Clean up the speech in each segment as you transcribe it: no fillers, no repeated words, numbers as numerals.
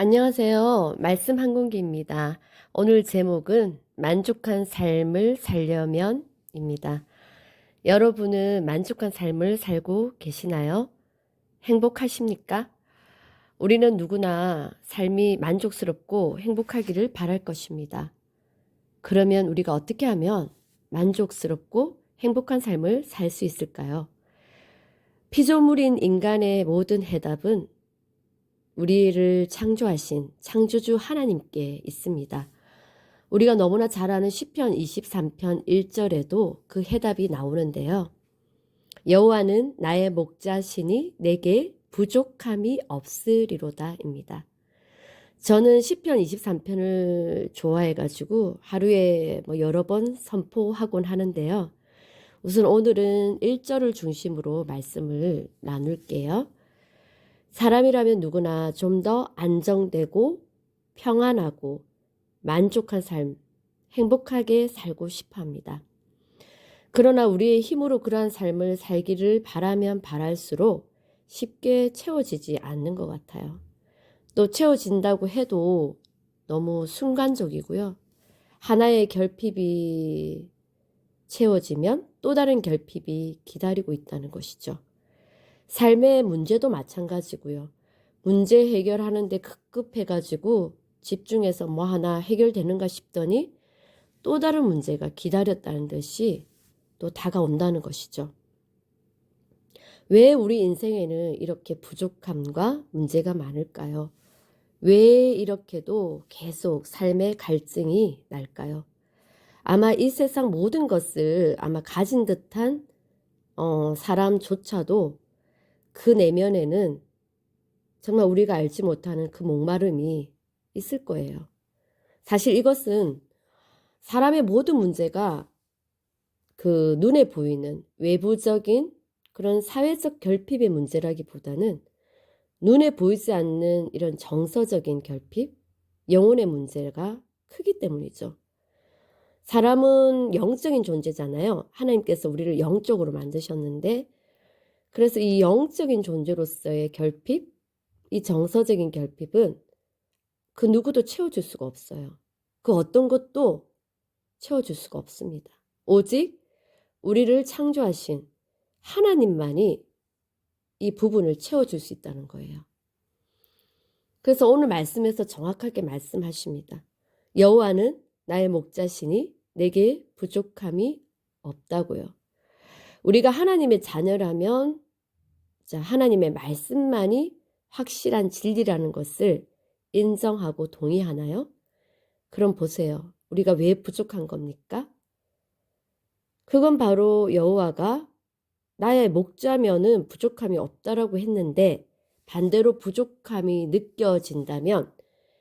안녕하세요. 말씀 한 공기입니다. 오늘 제목은 만족한 삶을 살려면입니다. 여러분은 만족한 삶을 살고 계시나요? 행복하십니까? 우리는 누구나 삶이 만족스럽고 행복하기를 바랄 것입니다. 그러면 우리가 어떻게 하면 만족스럽고 행복한 삶을 살 수 있을까요? 피조물인 인간의 모든 해답은 우리를 창조하신 창조주 하나님께 있습니다. 우리가 너무나 잘 아는 시편 23편 1절에도 그 해답이 나오는데요. 여호와는 나의 목자시니 내게 부족함이 없으리로다입니다. 저는 시편 23편을 좋아해가지고 하루에 여러 번 선포하곤 하는데요. 우선 오늘은 1절을 중심으로 말씀을 나눌게요. 사람이라면 누구나 좀 더 안정되고 평안하고 만족한 삶, 행복하게 살고 싶어 합니다. 그러나 우리의 힘으로 그러한 삶을 살기를 바라면 바랄수록 쉽게 채워지지 않는 것 같아요. 또 채워진다고 해도 너무 순간적이고요. 하나의 결핍이 채워지면 또 다른 결핍이 기다리고 있다는 것이죠. 삶의 문제도 마찬가지고요. 문제 해결하는데 급급해가지고 집중해서 뭐 하나 해결되는가 싶더니 또 다른 문제가 기다렸다는 듯이 또 다가온다는 것이죠. 왜 우리 인생에는 이렇게 부족함과 문제가 많을까요? 왜 이렇게도 계속 삶의 갈증이 날까요? 아마 이 세상 모든 것을 아마 가진 듯한 사람조차도 그 내면에는 정말 우리가 알지 못하는 그 목마름이 있을 거예요. 사실 이것은 사람의 모든 문제가 그 눈에 보이는 외부적인 그런 사회적 결핍의 문제라기보다는 눈에 보이지 않는 이런 정서적인 결핍, 영혼의 문제가 크기 때문이죠. 사람은 영적인 존재잖아요. 하나님께서 우리를 영적으로 만드셨는데, 그래서 이 영적인 존재로서의 결핍, 이 정서적인 결핍은 그 누구도 채워줄 수가 없어요. 그 어떤 것도 채워줄 수가 없습니다. 오직 우리를 창조하신 하나님만이 이 부분을 채워줄 수 있다는 거예요. 그래서 오늘 말씀에서 정확하게 말씀하십니다. 여호와는 나의 목자시니 내게 부족함이 없다고요. 우리가 하나님의 자녀라면 하나님의 말씀만이 확실한 진리라는 것을 인정하고 동의하나요? 그럼 보세요. 우리가 왜 부족한 겁니까? 그건 바로 여호와가 나의 목자면은 부족함이 없다라고 했는데 반대로 부족함이 느껴진다면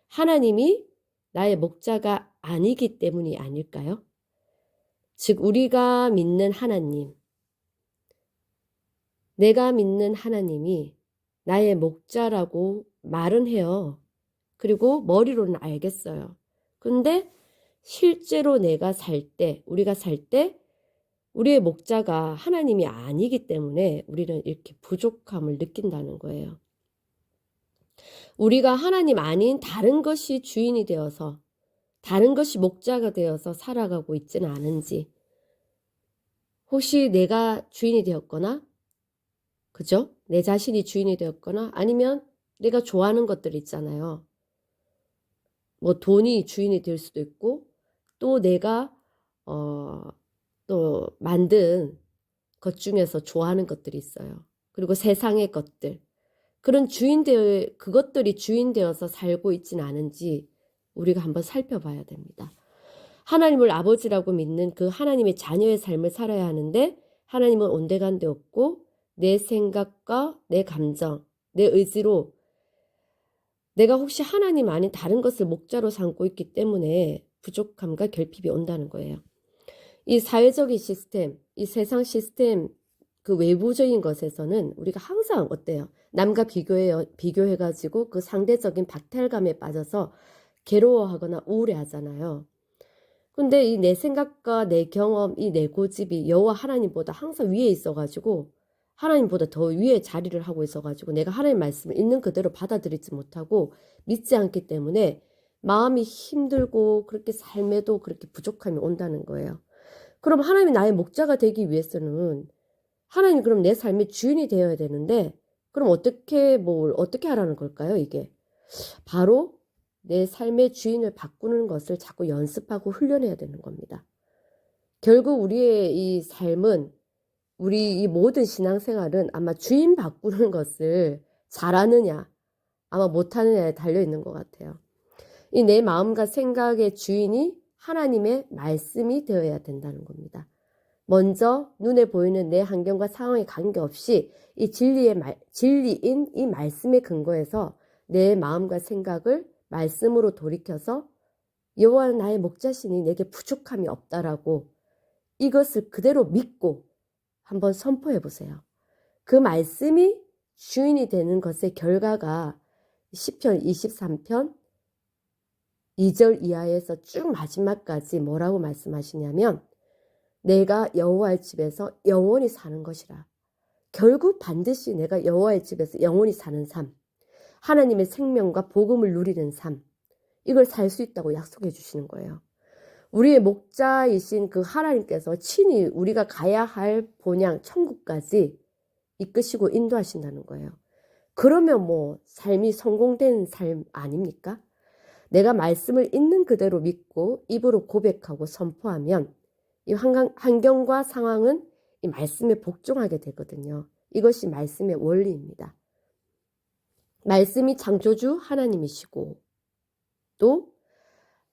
하나님이 나의 목자가 아니기 때문이 아닐까요? 즉 우리가 믿는 하나님, 내가 믿는 하나님이 나의 목자라고 말은 해요. 그리고 머리로는 알겠어요. 근데 실제로 내가 살 때, 우리가 살 때 우리의 목자가 하나님이 아니기 때문에 우리는 이렇게 부족함을 느낀다는 거예요. 우리가 하나님 아닌 다른 것이 주인이 되어서 다른 것이 목자가 되어서 살아가고 있지는 않은지, 혹시 내가 주인이 되었거나, 그죠? 내 자신이 주인이 되었거나 아니면 내가 좋아하는 것들 있잖아요. 뭐 돈이 주인이 될 수도 있고 또 내가 또 만든 것 중에서 좋아하는 것들이 있어요. 그리고 세상의 것들. 그런 그것들이 주인 되어서 살고 있지는 않은지 우리가 한번 살펴봐야 됩니다. 하나님을 아버지라고 믿는 그 하나님의 자녀의 삶을 살아야 하는데 하나님은 온데간데 없고 내 생각과 내 감정, 내 의지로 내가 혹시 하나님 아닌 다른 것을 목자로 삼고 있기 때문에 부족함과 결핍이 온다는 거예요. 이 사회적인 시스템, 이 세상 시스템, 그 외부적인 것에서는 우리가 항상 어때요? 남과 비교해가지고 그 상대적인 박탈감에 빠져서 괴로워하거나 우울해하잖아요. 근데 이 내 생각과 내 경험, 이 내 고집이 여호와 하나님보다 항상 위에 있어가지고 하나님보다 더 위에 자리를 하고 있어가지고 내가 하나님 말씀을 있는 그대로 받아들이지 못하고 믿지 않기 때문에 마음이 힘들고 그렇게 삶에도 그렇게 부족함이 온다는 거예요. 그럼 하나님이 나의 목자가 되기 위해서는 하나님 그럼 내 삶의 주인이 되어야 되는데 그럼 어떻게 하라는 걸까요, 이게? 바로 내 삶의 주인을 바꾸는 것을 자꾸 연습하고 훈련해야 되는 겁니다. 결국 우리의 이 삶은 우리 이 모든 신앙생활은 아마 주인 바꾸는 것을 잘하느냐 아마 못하느냐에 달려있는 것 같아요. 이 내 마음과 생각의 주인이 하나님의 말씀이 되어야 된다는 겁니다. 먼저 눈에 보이는 내 환경과 상황에 관계없이 이 진리인 이 말씀에 근거해서 내 마음과 생각을 말씀으로 돌이켜서 여호와는 나의 목자시니 내게 부족함이 없다라고 이것을 그대로 믿고 한번 선포해 보세요. 그 말씀이 주인이 되는 것의 결과가 시편 23편 2절 이하에서 쭉 마지막까지 뭐라고 말씀하시냐면 내가 여호와의 집에서 영원히 사는 것이라. 결국 반드시 내가 여호와의 집에서 영원히 사는 삶, 하나님의 생명과 복음을 누리는 삶, 이걸 살 수 있다고 약속해 주시는 거예요. 우리의 목자이신 그 하나님께서 친히 우리가 가야 할 본향 천국까지 이끄시고 인도하신다는 거예요. 그러면 뭐 삶이 성공된 삶 아닙니까? 내가 말씀을 있는 그대로 믿고 입으로 고백하고 선포하면 이 환경과 상황은 이 말씀에 복종하게 되거든요. 이것이 말씀의 원리입니다. 말씀이 창조주 하나님이시고 또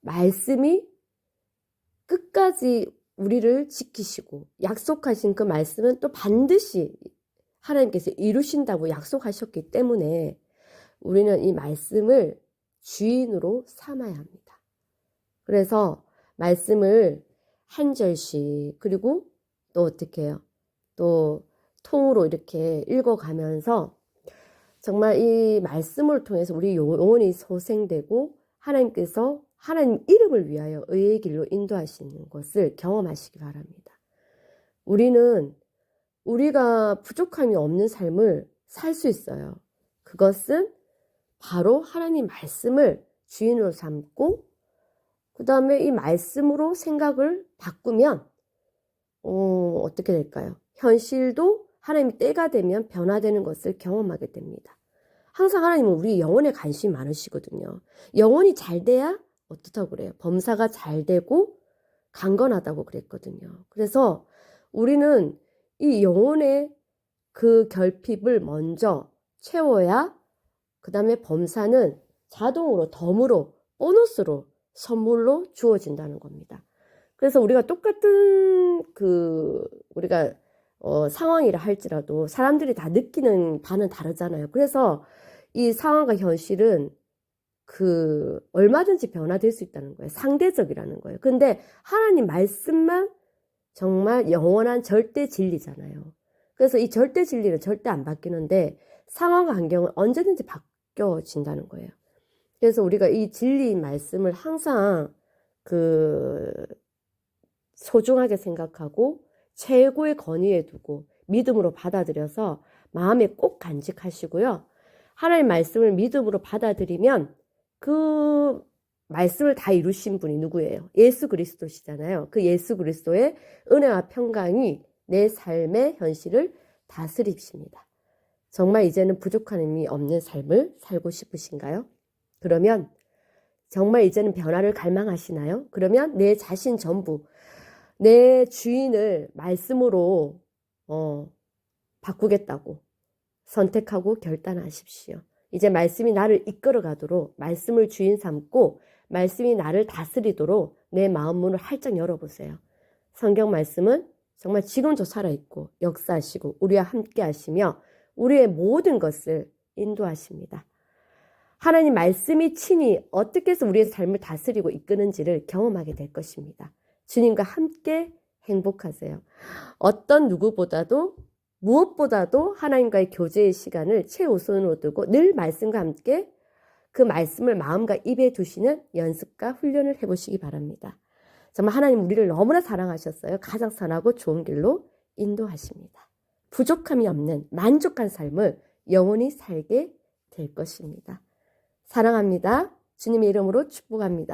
말씀이 끝까지 우리를 지키시고 약속하신 그 말씀은 또 반드시 하나님께서 이루신다고 약속하셨기 때문에 우리는 이 말씀을 주인으로 삼아야 합니다. 그래서 말씀을 한 절씩 그리고 또 어떻게 해요? 또 통으로 이렇게 읽어가면서 정말 이 말씀을 통해서 우리 영혼이 소생되고 하나님께서 하나님 이름을 위하여 의의 길로 인도하시는 것을 경험하시기 바랍니다. 우리가 부족함이 없는 삶을 살 수 있어요. 그것은 바로 하나님 말씀을 주인으로 삼고 그 다음에 이 말씀으로 생각을 바꾸면 어떻게 될까요? 현실도 하나님 때가 되면 변화되는 것을 경험하게 됩니다. 항상 하나님은 우리 영혼에 관심이 많으시거든요. 영혼이 잘 돼야 어떻다고 그래요? 범사가 잘 되고 강건하다고 그랬거든요. 그래서 우리는 이 영혼의 그 결핍을 먼저 채워야 그 다음에 범사는 자동으로 덤으로 보너스로 선물로 주어진다는 겁니다. 그래서 우리가 똑같은 우리가 상황이라 할지라도 사람들이 다 느끼는 바는 다르잖아요. 그래서 이 상황과 현실은 얼마든지 변화될 수 있다는 거예요. 상대적이라는 거예요. 근데 하나님 말씀만 정말 영원한 절대 진리잖아요. 그래서 이 절대 진리는 절대 안 바뀌는데 상황과 환경은 언제든지 바뀌어진다는 거예요. 그래서 우리가 이 진리인 말씀을 항상 소중하게 생각하고 최고의 권위에 두고 믿음으로 받아들여서 마음에 꼭 간직하시고요. 하나님 말씀을 믿음으로 받아들이면 그 말씀을 다 이루신 분이 누구예요? 예수 그리스도시잖아요. 그 예수 그리스도의 은혜와 평강이 내 삶의 현실을 다스리십니다. 정말 이제는 부족함이 없는 삶을 살고 싶으신가요? 그러면 정말 이제는 변화를 갈망하시나요? 그러면 내 자신 전부 내 주인을 말씀으로 바꾸겠다고 선택하고 결단하십시오. 이제 말씀이 나를 이끌어 가도록 말씀을 주인 삼고 말씀이 나를 다스리도록 내 마음 문을 활짝 열어보세요. 성경 말씀은 정말 지금도 살아있고 역사하시고 우리와 함께 하시며 우리의 모든 것을 인도하십니다. 하나님 말씀이 친히 어떻게 해서 우리의 삶을 다스리고 이끄는지를 경험하게 될 것입니다. 주님과 함께 행복하세요. 어떤 누구보다도 무엇보다도 하나님과의 교제의 시간을 최우선으로 두고 늘 말씀과 함께 그 말씀을 마음과 입에 두시는 연습과 훈련을 해보시기 바랍니다. 정말 하나님 우리를 너무나 사랑하셨어요. 가장 선하고 좋은 길로 인도하십니다. 부족함이 없는 만족한 삶을 영원히 살게 될 것입니다. 사랑합니다. 주님의 이름으로 축복합니다.